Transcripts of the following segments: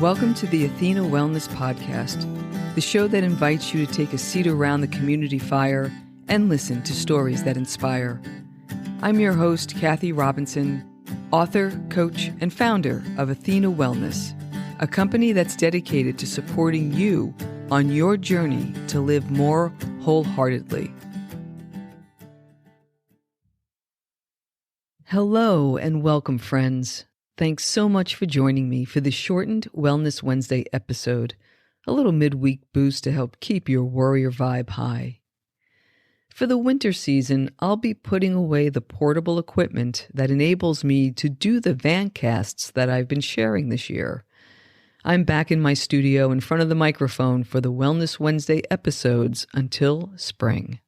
Welcome to the Athena Wellness Podcast, the show that invites you to take a seat around the community fire and listen to stories that inspire. I'm your host, Kathy Robinson, author, coach, and founder of Athena Wellness, a company that's dedicated to supporting you on your journey to live more wholeheartedly. Hello and welcome, friends. Thanks so much for joining me for the shortened Wellness Wednesday episode, a little midweek boost to help keep your warrior vibe high. For the winter season, I'll be putting away the portable equipment that enables me to do the van casts that I've been sharing this year. I'm back in my studio in front of the microphone for the Wellness Wednesday episodes until spring.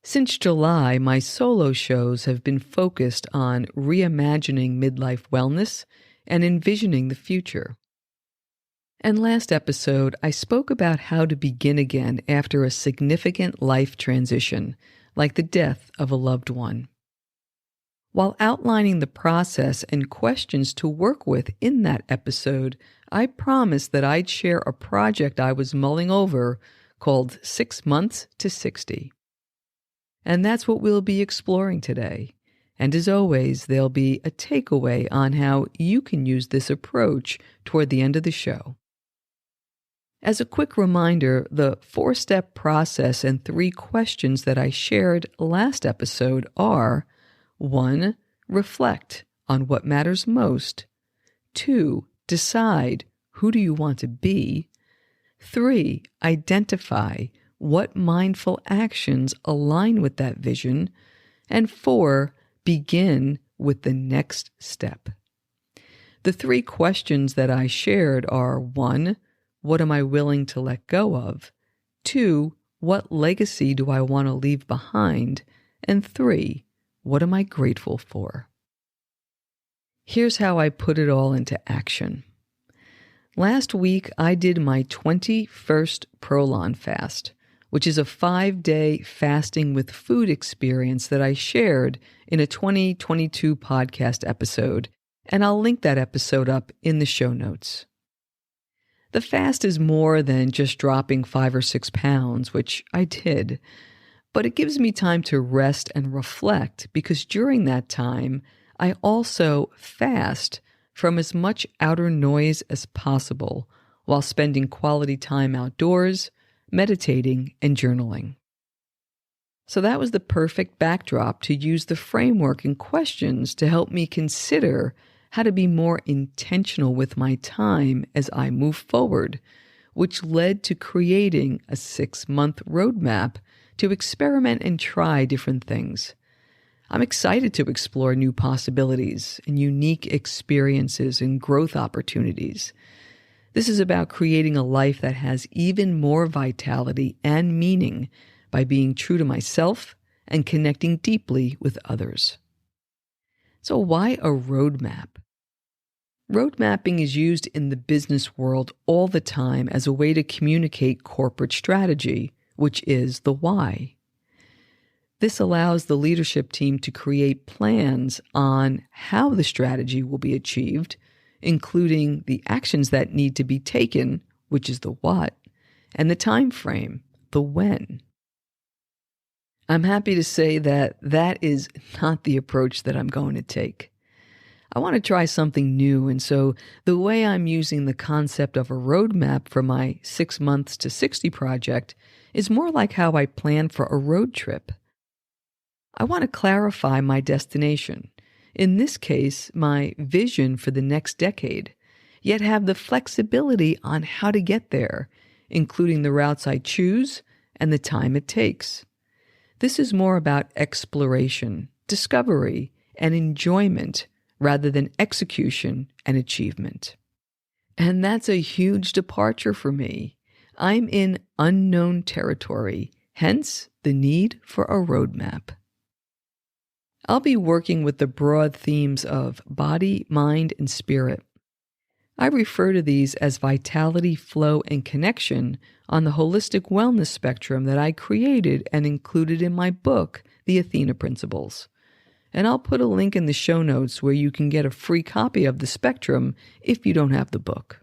Since July, my solo shows have been focused on reimagining midlife wellness and envisioning the future. And last episode, I spoke about how to begin again after a significant life transition, like the death of a loved one. While outlining the process and questions to work with in that episode, I promised that I'd share a project I was mulling over called 6 Months to 60. And that's what we'll be exploring today. And as always, there'll be a takeaway on how you can use this approach toward the end of the show. As a quick reminder, the 4-step process and 3 questions that I shared last episode are: 1. Reflect on what matters most. 2. Decide who do you want to be. 3. Identify what mindful actions align with that vision. And 4, begin with the next step. The 3 questions that I shared are: 1, what am I willing to let go of? 2, what legacy do I want to leave behind? And 3, what am I grateful for? Here's how I put it all into action. Last week, I did my 21st Prolon fast, which is a 5-day fasting with food experience that I shared in a 2022 podcast episode, and I'll link that episode up in the show notes. The fast is more than just dropping 5 or 6 pounds, which I did, but it gives me time to rest and reflect because during that time, I also fast from as much outer noise as possible while spending quality time outdoors, meditating, and journaling. So that was the perfect backdrop to use the framework and questions to help me consider how to be more intentional with my time as I move forward, which led to creating a 6-month roadmap to experiment and try different things. I'm excited to explore new possibilities and unique experiences and growth opportunities. This is about creating a life that has even more vitality and meaning by being true to myself and connecting deeply with others. So why a roadmap? Road mapping is used in the business world all the time as a way to communicate corporate strategy, which is the why. This allows the leadership team to create plans on how the strategy will be achieved, including the actions that need to be taken, which is the what, and the time frame, the when. I'm happy to say that that is not the approach that I'm going to take. I want to try something new, and so the way I'm using the concept of a roadmap for my 6 Months to 60 project is more like how I plan for a road trip. I want to clarify my destination, in this case, my vision for the next decade, yet have the flexibility on how to get there, including the routes I choose and the time it takes. This is more about exploration, discovery, and enjoyment rather than execution and achievement. And that's a huge departure for me. I'm in unknown territory, hence the need for a roadmap. I'll be working with the broad themes of body, mind, and spirit. I refer to these as vitality, flow, and connection on the holistic wellness spectrum that I created and included in my book, The Athena Principles. and I'll put a link in the show notes where you can get a free copy of the Spectrum if you don't have the book.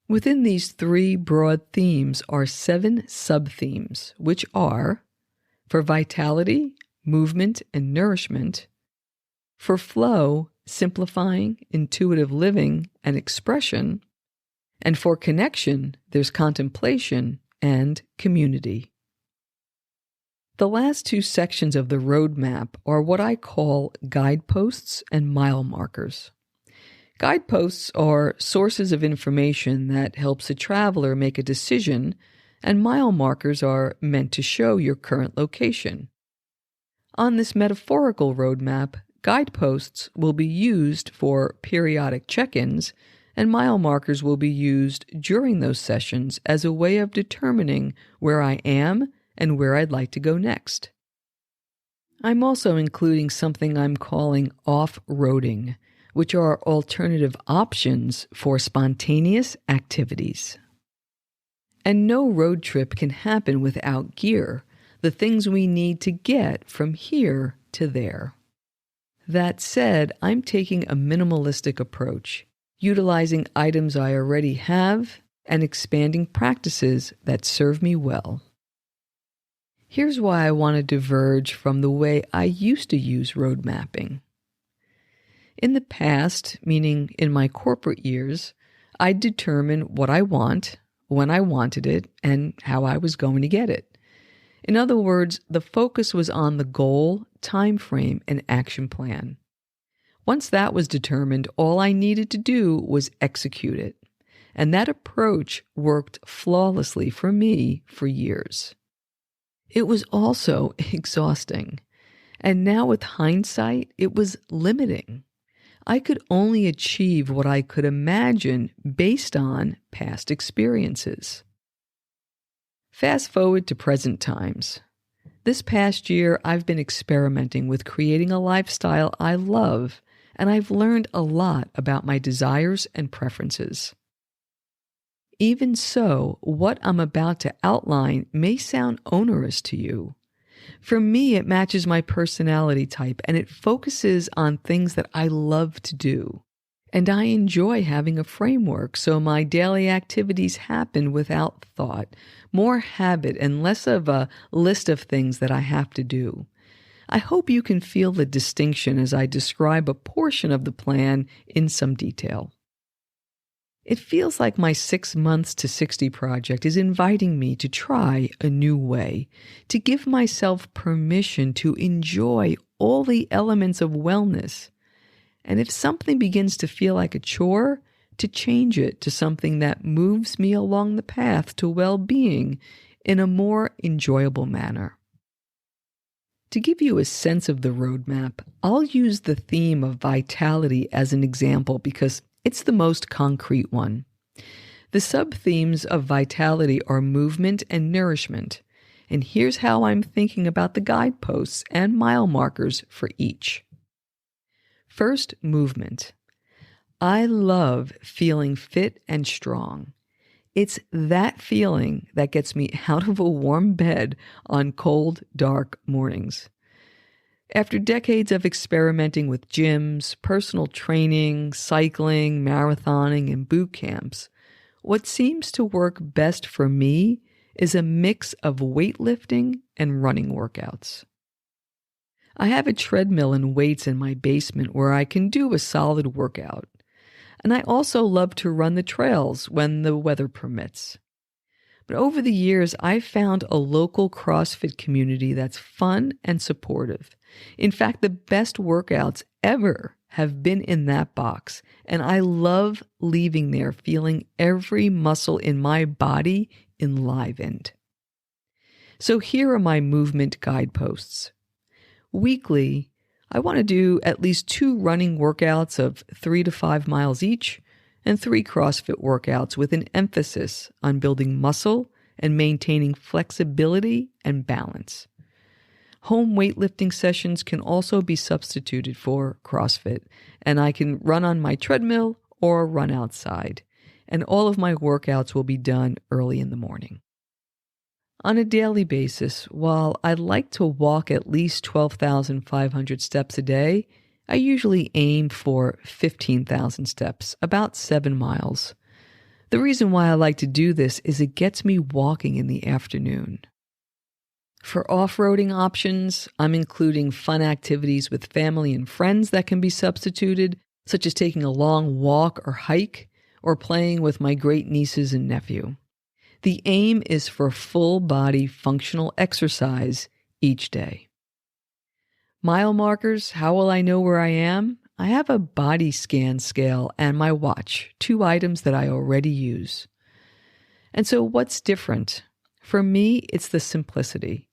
Within these 3 broad themes are 7 sub-themes, which are for vitality, movement, and nourishment, for flow, simplifying, intuitive living, and expression, and for connection, there's contemplation and community. The last 2 sections of the roadmap are what I call guideposts and mile markers. Guideposts are sources of information that helps a traveler make a decision, and mile markers are meant to show your current location. On this metaphorical roadmap, guideposts will be used for periodic check-ins, and mile markers will be used during those sessions as a way of determining where I am and where I'd like to go next. I'm also including something I'm calling off-roading, which are alternative options for spontaneous activities. And no road trip can happen without gear, the things we need to get from here to there. That said, I'm taking a minimalistic approach, utilizing items I already have and expanding practices that serve me well. Here's why I want to diverge from the way I used to use road mapping. In the past, meaning in my corporate years, I'd determine what I want, when I wanted it, and how I was going to get it. In other words, the focus was on the goal, time frame, and action plan. Once that was determined, all I needed to do was execute it. And that approach worked flawlessly for me for years. It was also exhausting. And now with hindsight, it was limiting. I could only achieve what I could imagine based on past experiences. Fast forward to present times. This past year, I've been experimenting with creating a lifestyle I love, and I've learned a lot about my desires and preferences. Even so, what I'm about to outline may sound onerous to you. For me, it matches my personality type, and it focuses on things that I love to do. And I enjoy having a framework, so my daily activities happen without thought, more habit and less of a list of things that I have to do. I hope you can feel the distinction as I describe a portion of the plan in some detail. It feels like my 6 months to 60 project is inviting me to try a new way, to give myself permission to enjoy all the elements of wellness. And if something begins to feel like a chore, to change it to something that moves me along the path to well-being in a more enjoyable manner. To give you a sense of the roadmap, I'll use the theme of vitality as an example because it's the most concrete one. The sub-themes of vitality are movement and nourishment, and here's how I'm thinking about the guideposts and mile markers for each. First, movement. I love feeling fit and strong. It's that feeling that gets me out of a warm bed on cold, dark mornings. After decades of experimenting with gyms, personal training, cycling, marathoning, and boot camps, what seems to work best for me is a mix of weightlifting and running workouts. I have a treadmill and weights in my basement where I can do a solid workout. And I also love to run the trails when the weather permits. But over the years, I've found a local CrossFit community that's fun and supportive. In fact, the best workouts ever have been in that box, and I love leaving there feeling every muscle in my body enlivened. So here are my movement guideposts. Weekly, I want to do at least 2 running workouts of 3 to 5 miles each, and 3 CrossFit workouts with an emphasis on building muscle and maintaining flexibility and balance. Home weightlifting sessions can also be substituted for CrossFit, and I can run on my treadmill or run outside, and all of my workouts will be done early in the morning. On a daily basis, while I like to walk at least 12,500 steps a day, I usually aim for 15,000 steps, about 7 miles. The reason why I like to do this is it gets me walking in the afternoon. For off-roading options, I'm including fun activities with family and friends that can be substituted, such as taking a long walk or hike, or playing with my great nieces and nephew. The aim is for full-body functional exercise each day. Mile markers, how will I know where I am? I have a body scan scale and my watch, 2 items that I already use. And so what's different? For me, it's the simplicity.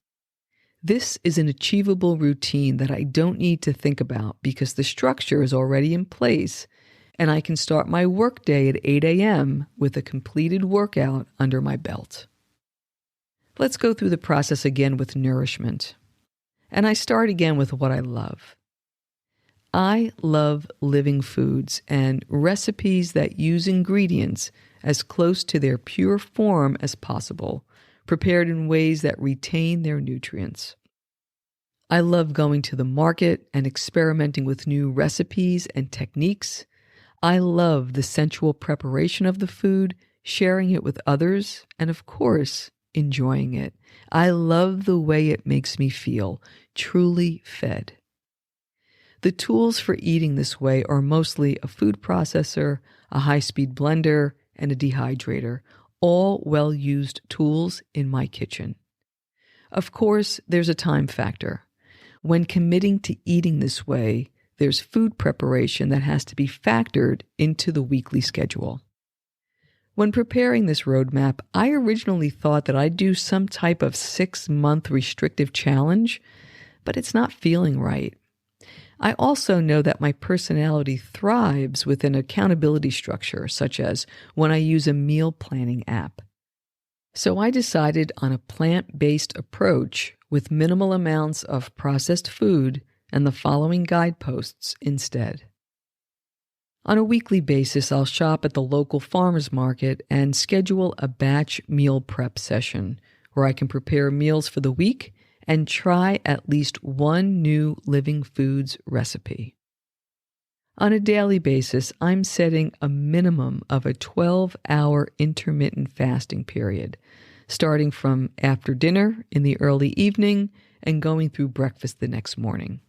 This is an achievable routine that I don't need to think about because the structure is already in place, and I can start my workday at 8 a.m. with a completed workout under my belt. Let's go through the process again with nourishment. And I start again with what I love. I love living foods and recipes that use ingredients as close to their pure form as possible, prepared in ways that retain their nutrients. I love going to the market and experimenting with new recipes and techniques. I love the sensual preparation of the food, sharing it with others, and of course, enjoying it. I love the way it makes me feel, truly fed. The tools for eating this way are mostly a food processor, a high-speed blender, and a dehydrator, all well-used tools in my kitchen. Of course, there's a time factor. When committing to eating this way, there's food preparation that has to be factored into the weekly schedule. When preparing this roadmap, I originally thought that I'd do some type of 6-month restrictive challenge, but it's not feeling right. I also know that my personality thrives with an accountability structure, such as when I use a meal planning app. So I decided on a plant-based approach with minimal amounts of processed food and the following guideposts instead. On a weekly basis, I'll shop at the local farmers market and schedule a batch meal prep session where I can prepare meals for the week and try at least one new living foods recipe. On a daily basis, I'm setting a minimum of a 12-hour intermittent fasting period, starting from after dinner in the early evening and going through breakfast the next morning.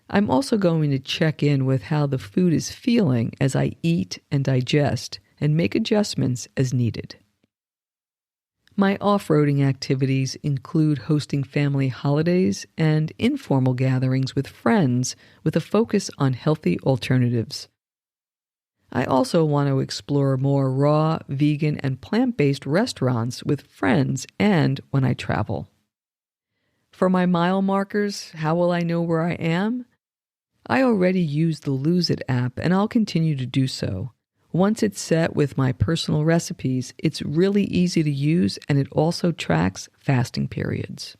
I'm also going to check in with how the food is feeling as I eat and digest and make adjustments as needed. My off-roading activities include hosting family holidays and informal gatherings with friends with a focus on healthy alternatives. I also want to explore more raw, vegan, and plant-based restaurants with friends and when I travel. For my mile markers, how will I know where I am? I already use the Lose It app, and I'll continue to do so. Once it's set with my personal recipes, it's really easy to use, and it also tracks fasting periods.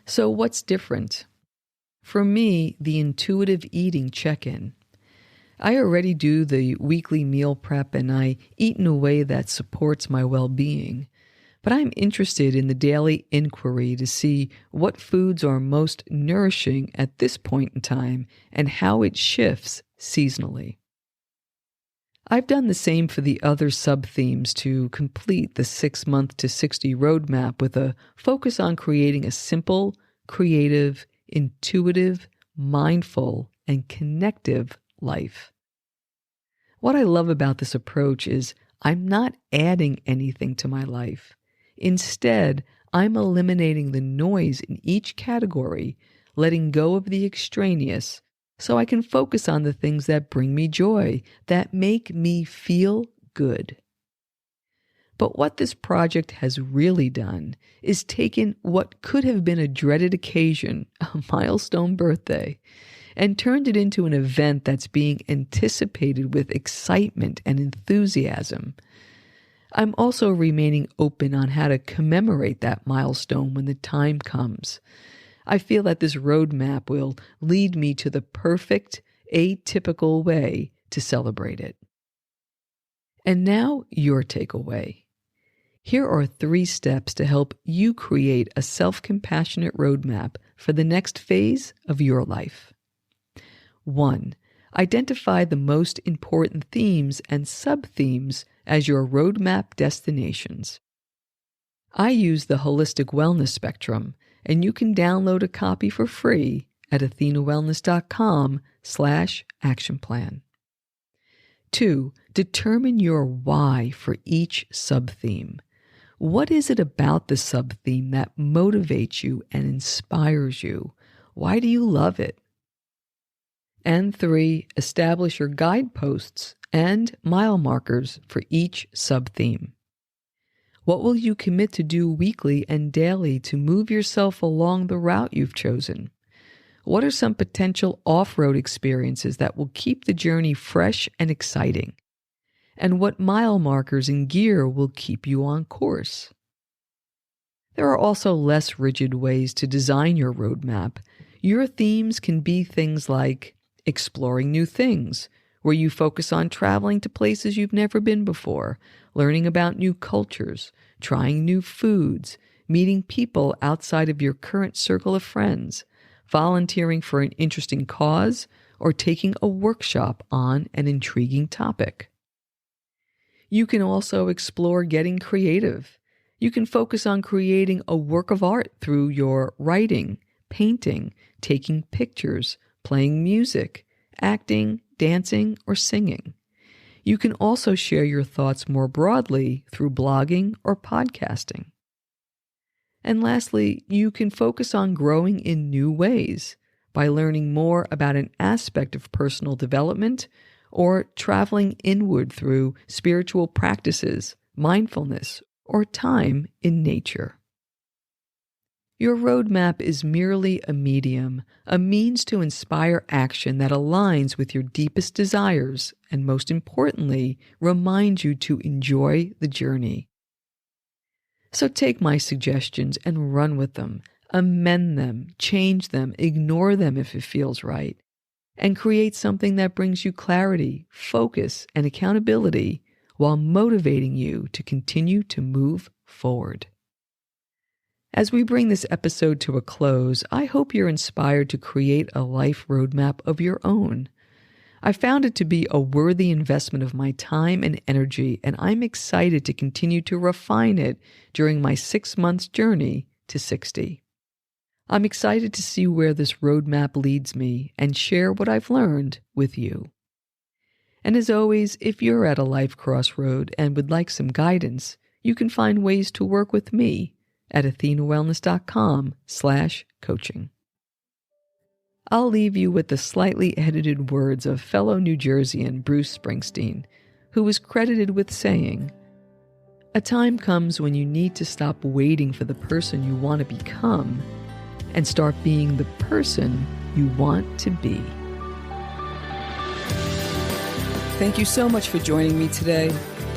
So what's different? For me, the intuitive eating check-in. I already do the weekly meal prep, and I eat in a way that supports my well-being. But I'm interested in the daily inquiry to see what foods are most nourishing at this point in time and how it shifts seasonally. I've done the same for the other sub-themes to complete the 6-month to 60 roadmap with a focus on creating a simple, creative, intuitive, mindful, and connective life. What I love about this approach is I'm not adding anything to my life. Instead, I'm eliminating the noise in each category, letting go of the extraneous, so I can focus on the things that bring me joy, that make me feel good. But what this project has really done is taken what could have been a dreaded occasion, a milestone birthday, and turned it into an event that's being anticipated with excitement and enthusiasm. I'm also remaining open on how to commemorate that milestone when the time comes. I feel that this roadmap will lead me to the perfect, atypical way to celebrate it. And now, your takeaway. Here are 3 steps to help you create a self-compassionate roadmap for the next phase of your life. 1. Identify the most important themes and sub-themes as your roadmap destinations. I use the Holistic Wellness Spectrum, and you can download a copy for free at athenawellness.com/action plan. 2. Determine your why for each sub-theme. What is it about the sub-theme that motivates you and inspires you? Why do you love it? And 3. Establish your guideposts and mile markers for each sub-theme. What will you commit to do weekly and daily to move yourself along the route you've chosen? What are some potential off-road experiences that will keep the journey fresh and exciting? And what mile markers and gear will keep you on course? There are also less rigid ways to design your roadmap. Your themes can be things like exploring new things, where you focus on traveling to places you've never been before, learning about new cultures, trying new foods, meeting people outside of your current circle of friends, volunteering for an interesting cause, or taking a workshop on an intriguing topic. You can also explore getting creative. You can focus on creating a work of art through your writing, painting, taking pictures, playing music, acting, dancing, or singing. You can also share your thoughts more broadly through blogging or podcasting. And lastly, you can focus on growing in new ways by learning more about an aspect of personal development or traveling inward through spiritual practices, mindfulness, or time in nature. Your roadmap is merely a medium, a means to inspire action that aligns with your deepest desires and, most importantly, reminds you to enjoy the journey. So take my suggestions and run with them, amend them, change them, ignore them if it feels right, and create something that brings you clarity, focus, and accountability while motivating you to continue to move forward. As we bring this episode to a close, I hope you're inspired to create a life roadmap of your own. I found it to be a worthy investment of my time and energy, and I'm excited to continue to refine it during my 6-month journey to 60. I'm excited to see where this roadmap leads me and share what I've learned with you. And as always, if you're at a life crossroad and would like some guidance, you can find ways to work with me at athenawellness.com/coaching. I'll leave you with the slightly edited words of fellow New Jerseyan Bruce Springsteen, who was credited with saying, "A time comes when you need to stop waiting for the person you want to become and start being the person you want to be." Thank you so much for joining me today.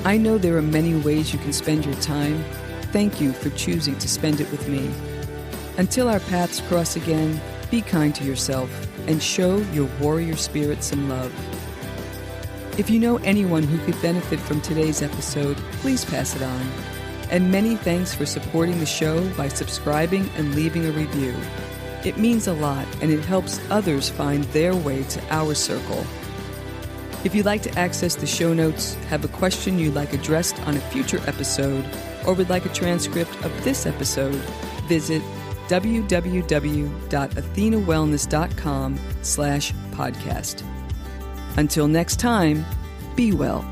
I know there are many ways you can spend your time. Thank you for choosing to spend it with me. Until our paths cross again, be kind to yourself and show your warrior spirit some love. If you know anyone who could benefit from today's episode, please pass it on. And many thanks for supporting the show by subscribing and leaving a review. It means a lot, and it helps others find their way to our circle. If you'd like to access the show notes, have a question you'd like addressed on a future episode, or would like a transcript of this episode, visit www.athenawellness.com/podcast. Until next time, be well.